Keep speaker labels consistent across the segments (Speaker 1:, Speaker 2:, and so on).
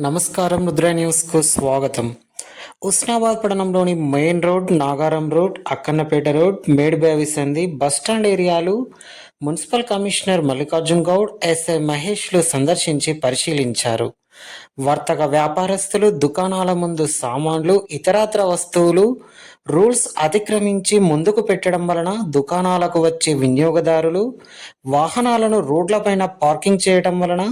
Speaker 1: నమస్కారం. రుద్ర న్యూస్కు స్వాగతం. ఉస్నాబాద్ పట్టణంలోని main road, Nagaram road, Akkannapeta road, Medibavi సంధి, బస్టాండ్ ఏరియాలు municipal commissioner Mallikarjun Goud, SI మహేష్లు సందర్శించి పరిశీలించారు. వర్తక వ్యాపారస్తులు దుకాణాల ముందు సామాన్లు, ఇతరత్ర వస్తువులు రూల్స్ అతిక్రమించి ముందుకు పెట్టడం వలన దుకాణాలకు వచ్చే వినియోగదారులు వాహనాలను రోడ్లపైన పార్కింగ్ చేయడం వలన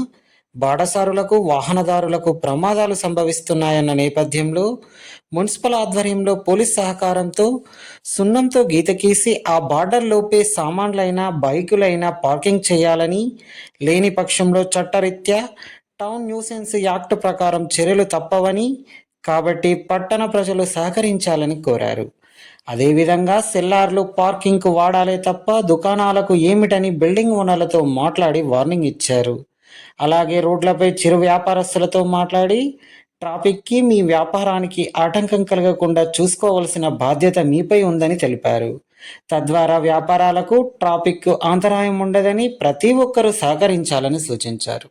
Speaker 1: బాటసారులకు, వాహనదారులకు ప్రమాదాలు సంభవిస్తున్నాయన్న నేపథ్యంలో మున్సిపల్ ఆధ్వర్యంలో పోలీస్ సహకారంతో సున్నంతో గీత గీసి ఆ బార్డర్లోపే సామాన్లైనా, బైకులైనా పార్కింగ్ చేయాలని, లేని పక్షంలో చట్టరీత్యా టౌన్ న్యూసెన్స్ యాక్ట్ ప్రకారం చర్యలు తప్పవని, కాబట్టి పట్టణ ప్రజలు సహకరించాలని కోరారు. అదేవిధంగా సెల్లార్లు పార్కింగ్కు వాడాలే తప్ప దుకాణాలకు ఏమిటని బిల్డింగ్ ఓనర్లతో మాట్లాడి వార్నింగ్ ఇచ్చారు. అలాగే రోడ్లపై చిరు వ్యాపారస్తులతో మాట్లాడి ట్రాఫిక్కి, మీ వ్యాపారానికి ఆటంకం కలగకుండా చూసుకోవాల్సిన బాధ్యత మీపై ఉందని తెలిపారు. తద్వారా వ్యాపారాలకు, ట్రాఫిక్కు అంతరాయం ఉండదని ప్రతి ఒక్కరూ సహకరించాలని సూచించారు.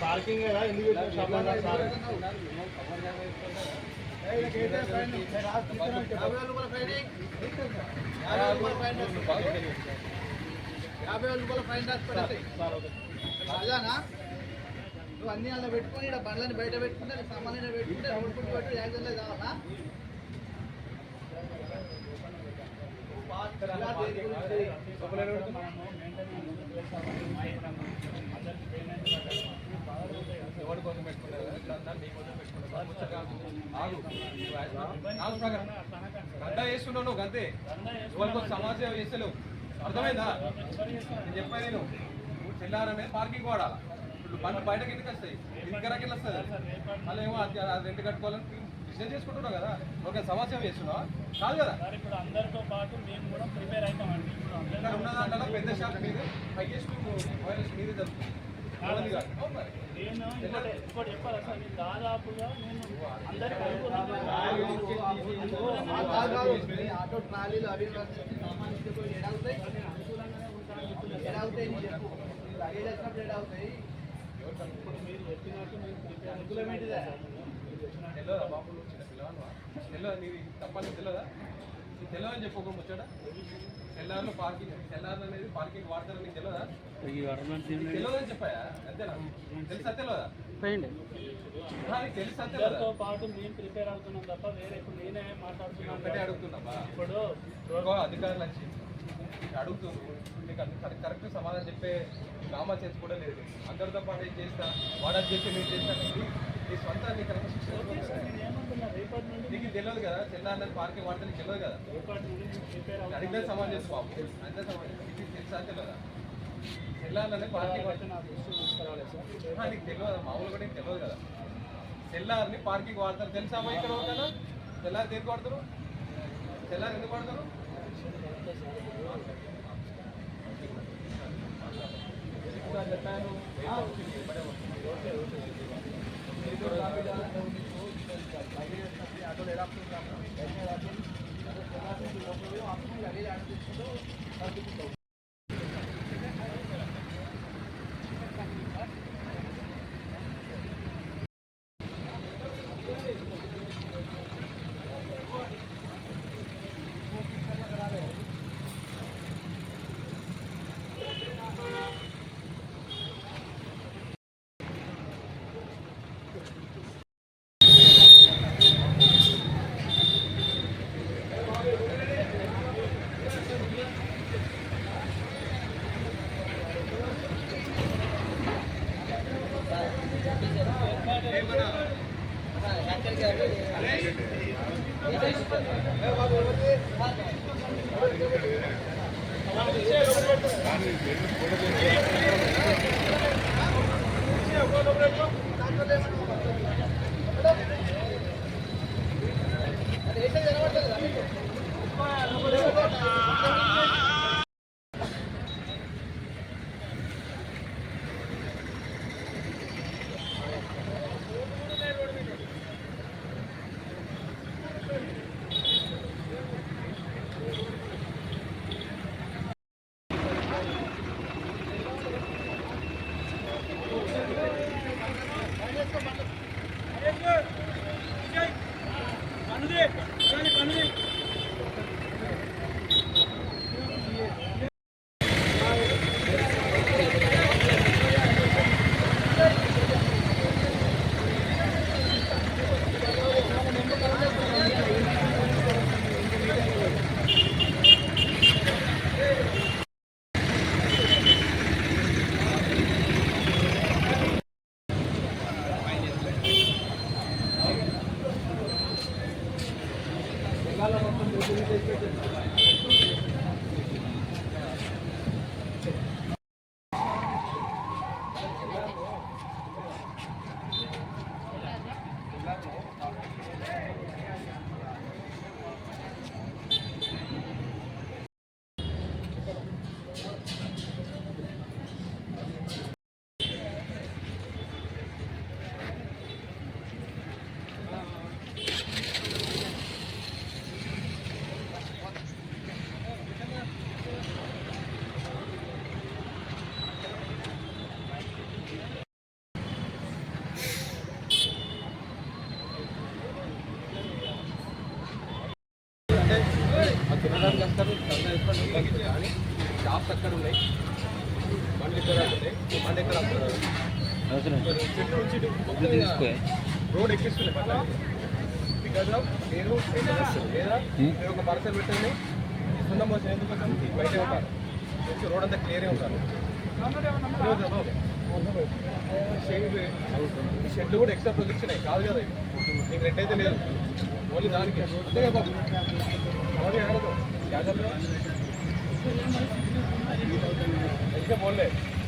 Speaker 2: पार्किंग है ఎందుకు షాప్లో సార్ 50 రూపాయల ఫైన్ రాసి పెడతాయి సార్ ఓకే రాజానా అన్ని అలా పెట్టుకొని ఇక్కడ బండ్లని బయట పెట్టుకుంటే సామాన్లు పెట్టుకుంటే రోడ్ పుట్టి పెట్టి యాక్సిడెంట్ కావాలా
Speaker 3: ఎవరి కోసం పెట్టుకున్నారు మీకోసం పెట్టుకున్నారు గంట చేస్తున్నావు నువ్వు గంతే ఎవరికో సమాజం చేస్తలేవు అర్థమైందా నేను చెప్పాను నేను నువ్వు చెల్లారనే పార్కింగ్ వాడాలా ఇప్పుడు బండి బయటకి ఎందుకు వస్తాయి ఇంకరాకి వస్తుంది మళ్ళీ ఏమో అది రెంట్ కట్టుకోవాలని బిజినెస్ చేసుకుంటున్నావు కదా ఒక సమాజం చేస్తున్నావా కాదు కదా
Speaker 4: ఇప్పుడు అందరితో పాటు మేము కూడా ప్రిపేర్ అవుతామండి.
Speaker 3: ఇక్కడ ఉన్న దాంట్లో పెద్ద షాప్ మీద హైయెస్ట్ వైరస్ మీదే జరుగుతుంది
Speaker 4: నేను ఇంకోటి చెప్పాలి సార్, నేను దాదాపుగా నేను అందరికీ
Speaker 2: ఆటో ట్రాలీలు అవి సామాన్లు ఏడవుతాయి ఏడవుతాయి చెప్పు లగేజ్ వచ్చినప్పుడు ఏడవుతాయి
Speaker 4: ఇప్పుడు మీరు చెప్పినట్టు మేము ప్రిపేర్
Speaker 2: అనుకూలం ఏంటిదా
Speaker 3: తెలియదా బాబు చిన్న పిల్లవా తెలియదా నీది తప్పని తెలియదా నీకు తెలియదు అని చెప్పు ఒక ముచ్చట సెల్లార్లో పార్కింగ్ సెల్లార్ అనేది పార్కింగ్ వాడతారని నీకు తెలియదా తెలియదు అని చెప్పాయా అంతేనా తెలుసా తెలియదా నీకు తెలుసా తెలియదా
Speaker 4: అందరితో పాటు మేము ప్రిపేర్ అవుతున్నాం తప్ప వేరే ఇప్పుడు నేనే మాట్లాడుతున్నాను.
Speaker 3: ఒకటే అడుగుతున్నావా
Speaker 4: ఇప్పుడు
Speaker 3: అధికారులు వచ్చి అడుగుతున్నారు మీకు కరెక్ట్ సమాధానం చెప్పే నామా చేసి కూడా లేదు అందరితో పాటు ఏం చేస్తా వాడని చెప్పి నేను చేస్తా నీ సొంత నీ కరెక్ట్ శిక్షణ
Speaker 4: నేను ఏమంటున్నా, రేపటి నుండి
Speaker 3: నీకు తెలియదు కదా చెల్లారి పార్కింగ్ వాడితే నీకు తెలియదు కదా
Speaker 4: రేపటి నుండి మేము ప్రిపేర్
Speaker 3: అడిగితే సమాధానం చేసి బాబు అంతే సమాధానం నీకు తెలుసా తెలియదా చెల్లారనే పార్కింగ్
Speaker 4: అవుతాం. నా దృష్టి తీసుకురాలేదు సార్.
Speaker 3: నీకు తెలియదు మామూలు కూడా నీకు తెలియదు కదా చెల్లారిని పార్కింగ్ వాడతారు తెలుసా అమ్మా ఇక్కడ ఉంటానా చెల్లారి దేనికి వాడతారు చెల్లారి ఎందుకు వాడతారు చెప్పాను
Speaker 2: ఆటోలు ఎలా లగేజ్ ఆడ తీసుకుంటూ
Speaker 3: తినడానికి వస్తారు కానీ షాప్స్ అక్కడ ఉన్నాయి బండ్లు ఇక్కడ ఉన్నాయి బండి ఎక్కడ వస్తున్నారు రోడ్ ఎక్కిస్తుంది బికాజ్ ఆఫ్ నేను లేదా మీరు ఒక పర్సన్ పెట్టండి సున్నం వచ్చి ఎందుకోసం బయటే ఉంటారు రోడ్ అంతా క్లియరే ఉంటారు షెడ్లు కూడా ఎక్స్ట్రా ప్రొజెక్షన్ అయ్యి కాదు కదా మీకు రెడ్ అయితే లేదు ఓన్లీ దానికి అంతే కదా ऐसे बोल रहे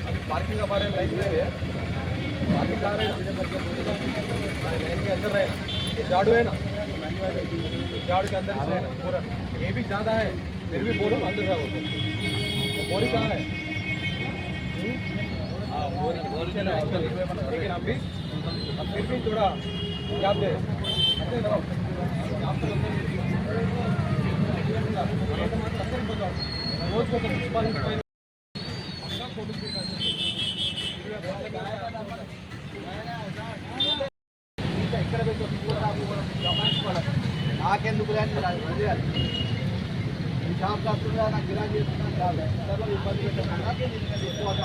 Speaker 3: अभी पार्किंग का बारे में लाइन नहीं है पार्किंग कहाँ रहेगा लाइन के अंदर रहेगा झाड़ू है ना झाड़ू के अंदर रहेगा पूरा ये भी ज़्यादा है फिर भी बोलो अंदर रहो बोरी कहाँ है लेकिन अभी फिर भी थोड़ा क्या दे रोज को నాకెందుకు షాప్ కాకుండా నాకు గిరాకీ చేస్తున్నా చాలు ఇబ్బంది పెట్టాను చేసుకోవాలి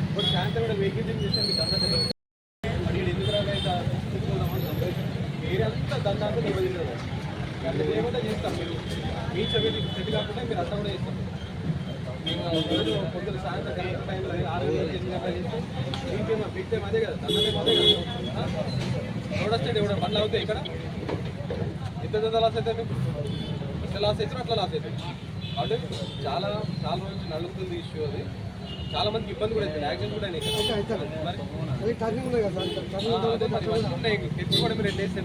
Speaker 3: ఇప్పుడు శాంతం కూడా వెహికల్ చేస్తే మీకు అందరూ ఎందుకు రాలేదా మీరంతా దండాంతా నిలబడినారు అంటే ఏమంటే చేస్తాం మీరు మీ చెవిటి సెట్ కాకుండా మీరు అంతా కూడా చేస్తాం రోజు పొద్దున సాయంత్రం కరెక్ట్ టైంలో 6 గంటల 8 గంటలు చేస్తే మీకేమో బిగ్ టైం అదే కదా దండం అదే కదా ఎవడొస్తాడు ఎవడ పనులు అవుతాయి ఇక్కడ ఎంత లాస్ అవుతాయి ఎట్లా లాస్ అవుతారో అట్లా లాస్ అవుతాయి కాబట్టి చాలా చాలా రోజులు నడుస్తుంది ఇష్యూ అది చాలా మందికి ఇబ్బంది కూడా అవుతుంది యాక్సిడెంట్ కూడా అయినాయి కూడా మీరు ఎట్లేస్తే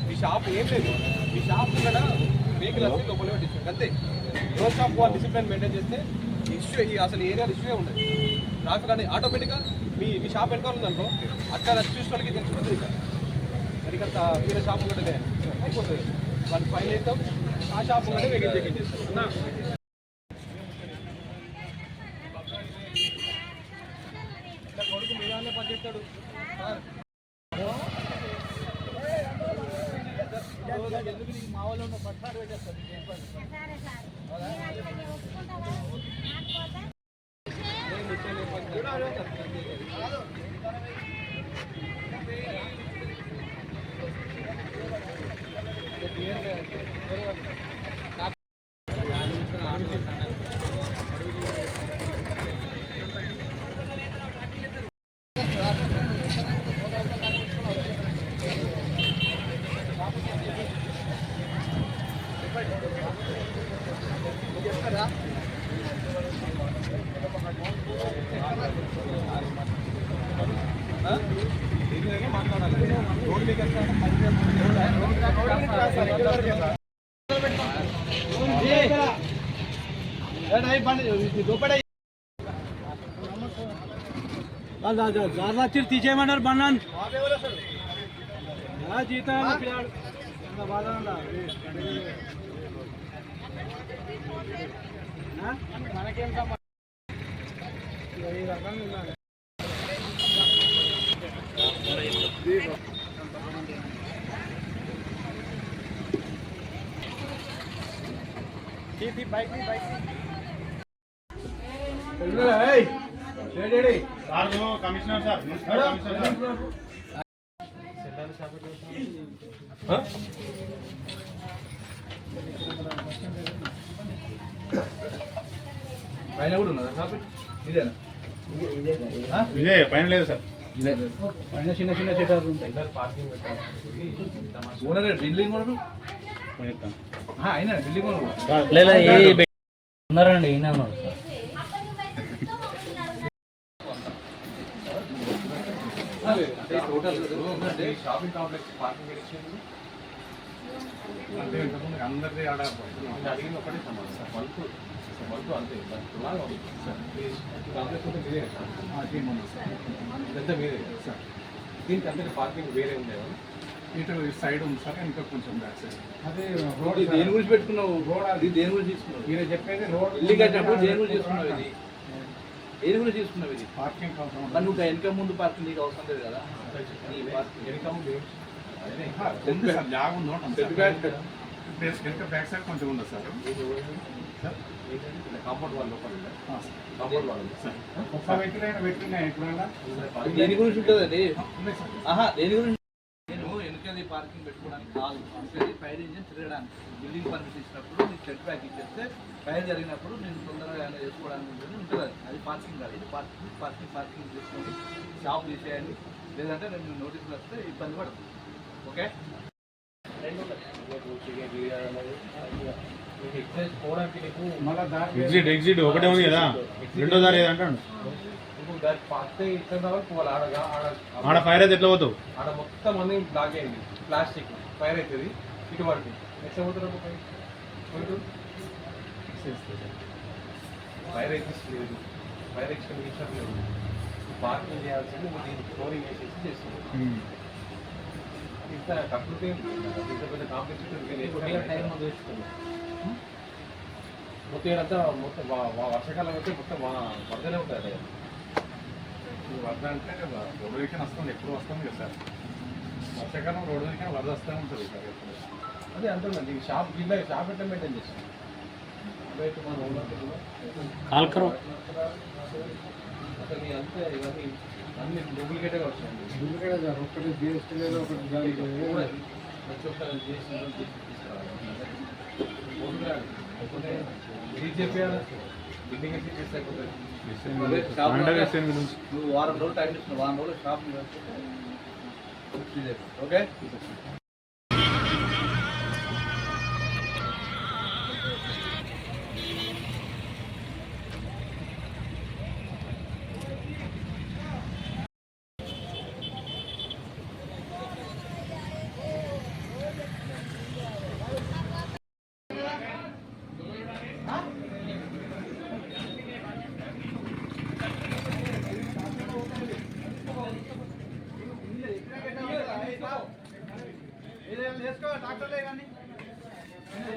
Speaker 3: ఈ షాప్ ఏం లేదు ఈ షాప్ కూడా వెహికల్ వచ్చి లోపల పెట్టించు అంతే రోడ్ షాప్ వాళ్ళు డిసిప్లిన్ మెయింటైన్ చేస్తే ఇష్యూ అసలు ఏరియాలో ఇష్యూ ఉండదు ట్రాఫిక్ అనేది ఆటోమేటిక్గా మీ షాప్ వెనకాల ఉందనుకో అక్కడ చూసిన వాళ్ళకి తెలిసిపోతుంది ఇక సరికంత వేరే షాప్ కూడా అయిపోతుంది వాళ్ళకి ఫైన్ వేస్తాం ఆ షాప్ కూడా వెహికల్ చెకింగ్ చేస్తాం కొడుకు మీదానే పనిచేస్తాడు ఎందుకు నీకు మా వాళ్ళు పట్టాడు పెట్టేస్తాడు మాట్లాడాలి రోడ్ మీకు
Speaker 4: తీసేయమన్నారు బన్నాను జీతం మనకేం ఈ రకంగా
Speaker 5: కమిషనర్ సార్
Speaker 3: పైన కూడా ఉన్నదా షాప్ ఇదేనా
Speaker 5: ఇదే పైన లేదు సార్
Speaker 3: పైన చిన్న చిన్న చెట్టాలు ఉంటాయి పార్కింగ్ ఓనర్ బిల్డింగ్ ఓనరు అయినా బిల్డింగ్ ఓనరు
Speaker 4: ఉన్నారండి ఈయన ఉన్నారు
Speaker 3: టోటల్ షాపింగ్ కాంప్లెక్స్ పార్కింగ్ అంటే ఇంతకుముందు అందరిది ఆడ అడిగిన ఒకటే సమాధానం బల్క్ అంతే లాగా ఉంది కాంప్లెక్స్ ఉంటే మీరే ఇదంతా మీరే సార్ దీనికి అందరి పార్కింగ్ వేరే ఉండేవా
Speaker 5: ఇటు సైడ్ ఉంది సార్ ఇంకా కొంచెం బ్యాక్ సైడ్
Speaker 3: అదే రోడ్ దేని గురించి పెట్టుకున్నావు రోడ్ అది దేని గురించి తీసుకున్నావు మీరు చెప్పేది రోడ్ ఇల్లు కట్టినప్పుడు దేని గురించి తీసుకున్నావు ఇది దేని గురించి తీసుకున్నావు ఇది
Speaker 5: పార్కింగ్ అవసరం
Speaker 3: మరి నువ్వు వెనక ముందు పార్కింగ్ నీకు అవసరం లేదు కదా వెనక ముందు
Speaker 5: జాగా ఉంది ప్లేస్ వెనక బ్యాక్ సైడ్ కొంచెం ఉంది సార్.
Speaker 3: కాంపౌండ్ వాళ్ళు లోపల కాంపౌండ్ వాళ్ళు
Speaker 5: సార్ ఒక్క వెహికల్ అయినా పెట్టినా ఎప్పుడైనా
Speaker 2: దేని గురించి ఉంటుందండి? దేని గురించి? నేను వెనుకది పార్కింగ్ పెట్టుకోవడానికి కాదు, అంటే ఫైర్ ఇంజిన్ తిరగడానికి బిల్డింగ్ పర్మిషన్ ఇచ్చినప్పుడు నీకు సెట్ బ్యాక్ ఇచ్చేస్తే ఫైర్ జరిగినప్పుడు నేను తొందరగా ఏమైనా చేసుకోవడానికి ఉంటుంది. అది పార్కింగ్ కాదు, ఇది పార్కింగ్ చేసుకొని షాప్ తీసేయండి, లేదంటే నేను నోటీసులు వస్తే ఇబ్బంది పడుతుంది. ఓకే,
Speaker 3: ఎక్సైజ్ పోవడానికి నీకు
Speaker 5: మళ్ళీ దారి
Speaker 6: ఎగ్జిట్ ఒకటే ఉంది కదా, రెండో దారి ఏదంటాడు.
Speaker 3: ఇప్పుడు దానికి ఫస్ట్ ఇచ్చిన తర్వాత పోవాలి.
Speaker 6: ఆడ ఫైర్ అయితే ఎట్లా పోతావు?
Speaker 3: ఆడ మొత్తం అన్ని బ్లాక్ అయింది, ప్లాస్టిక్ ఫైర్ అవుతుంది. ఇటు పడుతుంది, ఎట్లా పోతారు? ఫైర్ అయితే లేదు, ఫైర్ ఎక్స్టెన్షన్ లేదు. పార్కింగ్ చేయాల్సింది దీనికి ఫ్లోరింగ్ వేసేసి చేస్తుంది. ఇంత కప్పులతో ఇంత పెద్ద కాంప్లెక్స్ టైం వేస్తుంది. మొత్తం ఇదంతా మొత్తం వర్షాకాలం అయితే మొత్తం వరదనే ఉంటుంది.
Speaker 5: వరద అంటే రోడ్డు వెహికల్ వస్తుంది, ఎప్పుడు వస్తుంది కదా సార్. వర్షాకాలం రోడ్డు వెహికల్ వరద వస్తూ ఉంటుంది సార్ ఎప్పుడు.
Speaker 3: అదే అంటున్నాను, ఈ షాప్ గిల్ల షాప్ ఎట్లా మెయింటైన్ చేస్తాం?
Speaker 6: కాల్కరు
Speaker 3: అసలు అంతే ఇవన్నీ అన్ని డూప్లికేట్గా వస్తాయండి.
Speaker 5: ఎందుకంటే సార్ ఒకటి జిఎస్టీ లేదు, ఒకటి
Speaker 3: ప్రతి ఒక్క బీజేపీ బిల్డింగ్ వేసి చేస్తే
Speaker 2: నువ్వు వారం రోజులు టైం ఇస్తున్నావు, వారం రోజులు షాప్ ఓకే. చేసుకో డాక్టర్లే కానీ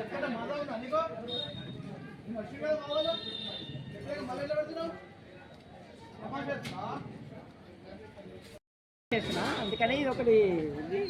Speaker 2: ఎక్కడ మజా ఉందా నీకో? వచ్చి కదా మావాళ్ళు మళ్ళీ ఎట్లా పెడుతున్నావు?
Speaker 7: అందుకని ఇది ఒకటి ఉంది.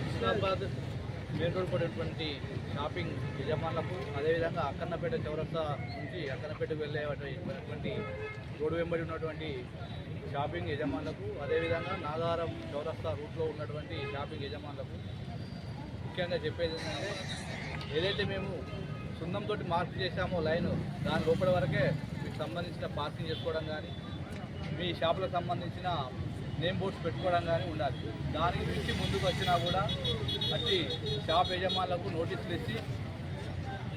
Speaker 2: హుస్నాబాద్ మెయిన్ రోడ్ పడేటువంటి షాపింగ్ యజమానులకు, అదేవిధంగా అక్కన్నపేట చౌరస్తా నుంచి అక్కన్నపేటకు వెళ్ళేటువంటి రోడ్డు వెంబడి ఉన్నటువంటి షాపింగ్ యజమానులకు, అదేవిధంగా నాగారం చౌరస్తా రూట్లో ఉన్నటువంటి షాపింగ్ యజమానులకు ముఖ్యంగా చెప్పేది ఏంటంటే, ఏదైతే మేము సున్నంతో మార్క్ చేసామో లైన్, దాని లోపల వరకే మీకు సంబంధించిన పార్కింగ్ చేసుకోవడం కానీ, మీ షాపులకు సంబంధించిన నేమ్ బోర్డ్స్ పెట్టుకోవడం కానీ ఉండాలి. దానికి మించి ముందుకు వచ్చినా కూడా అట్టి షాప్ యజమానులకు నోటీసులు ఇచ్చి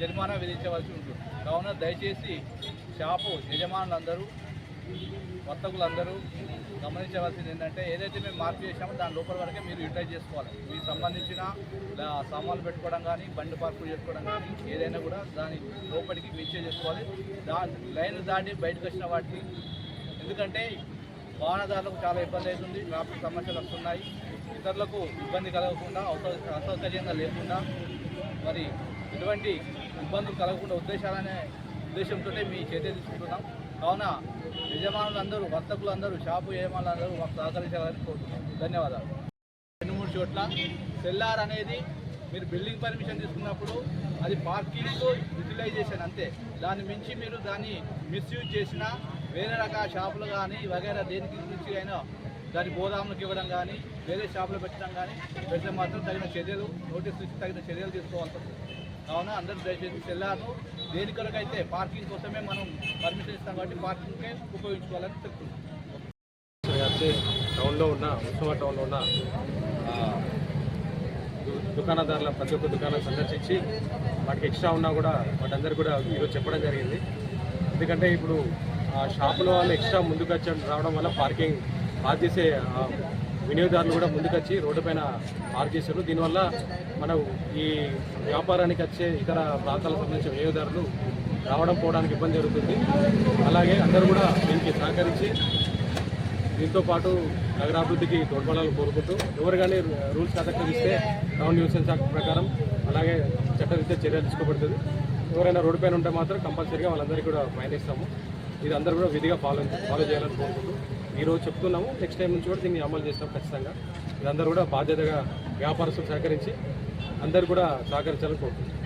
Speaker 2: జరిమానా విధించవలసి ఉంటుంది. కావున దయచేసి షాపు యజమానులందరూ వర్తకులందరూ గమనించవలసింది ఏంటంటే, ఏదైతే మేము మార్పు చేసామో దాని లోపల వరకే మీరు యూటిలైజ్ చేసుకోవాలి. మీకు సంబంధించిన సామాన్లు పెట్టుకోవడం కానీ, బండి పార్కులు చేసుకోవడం కానీ ఏదైనా కూడా దాని లోపలికి మించే చేసుకోవాలి. లైన్ దాటి బయటకు వచ్చిన వాటికి, ఎందుకంటే వాహనదారులకు చాలా ఇబ్బంది అవుతుంది, ట్రాఫిక్ సమస్యలు వస్తున్నాయి. ఇతరులకు ఇబ్బంది కలగకుండా, అసౌకర్యంగా లేకుండా, మరి ఎటువంటి ఇబ్బందులు కలగకుండా ఉద్దేశంతో మీ చర్య తీసుకుంటున్నాం. కావున యజమానులందరూ, వర్తకులందరూ, షాపు యజమానులందరూ మాకు సహకరించాలని కోరుతున్నాం. ధన్యవాదాలు. 2-3 చోట్ల సెల్లార్ అనేది మీరు బిల్డింగ్ పర్మిషన్ తీసుకున్నప్పుడు అది పార్కింగ్ యూటిలైజేషన్ అంతే. దాన్ని మించి మీరు దాన్ని మిస్యూజ్ చేసినా, వేరే రకాల షాపులు కానీ వగైరా దేనికి మించి అయినా దాని గోదాములకు ఇవ్వడం కానీ, వేరే షాపులు పెట్టడం కానీ పెడితే మాత్రం తగిన చర్యలు, నోటీసులు ఇచ్చి తగిన చర్యలు తీసుకోవాల్సి వస్తుంది. కావున అందరూ దయచేసి సెల్లార్ను దేని కొరకైతే పార్కింగ్ కోసమే మనం పర్మిషన్ ఇస్తాం కాబట్టి పార్కింగ్కే ఉపయోగించుకోవాలని చెప్తున్నాం.
Speaker 3: టౌన్లో ఉన్న ఉత్సవ టౌన్లో ఉన్న దుకాణదారుల ప్రతి ఒక్క దుకాణం సందర్శించి వాటికి ఎక్స్ట్రా ఉన్నా కూడా వాటందరూ కూడా ఈరోజు చెప్పడం జరిగింది. ఎందుకంటే ఇప్పుడు ఆ షాపుల వాళ్ళు ఎక్స్ట్రా ముందుకు వచ్చి రావడం వల్ల పార్కింగ్ పార్క్ చేసే వినియోగదారులు కూడా ముందుకొచ్చి రోడ్డు పైన పార్క్ చేశారు. దీనివల్ల మనం ఈ వ్యాపారానికి వచ్చే ఇతర ప్రాంతాలకు సంబంధించిన వినియోగదారులు రావడం పోవడానికి ఇబ్బంది జరుగుతుంది. అలాగే అందరూ కూడా దీనికి సహకరించి దీంతో పాటు నగరాభివృద్ధికి తోడ్పడాలని కోరుకుంటూ, ఎవరు కానీ రూల్స్ అతిక్రమిస్తే టౌన్ న్యూసెన్స్ యాక్ట్ ప్రకారం అలాగే చట్టరీత్యా చర్యలు తీసుకోబడుతుంది. ఎవరైనా రోడ్డు పైన ఉంటే మాత్రం కంపల్సరీగా వాళ్ళందరికీ కూడా ఫైన్ ఇస్తాము. ఇది అందరూ కూడా విధిగా ఫాలో చేయాలని కోరుకుంటూ ఈరోజు చెప్తున్నాము. నెక్స్ట్ టైం నుంచి కూడా దీన్ని అమలు చేస్తాం ఖచ్చితంగా. ఇదందరూ కూడా బాధ్యతగా వ్యాపారస్తులు సహకరించి అందరూ కూడా సహకరించాలని కోరుకుంటున్నాం.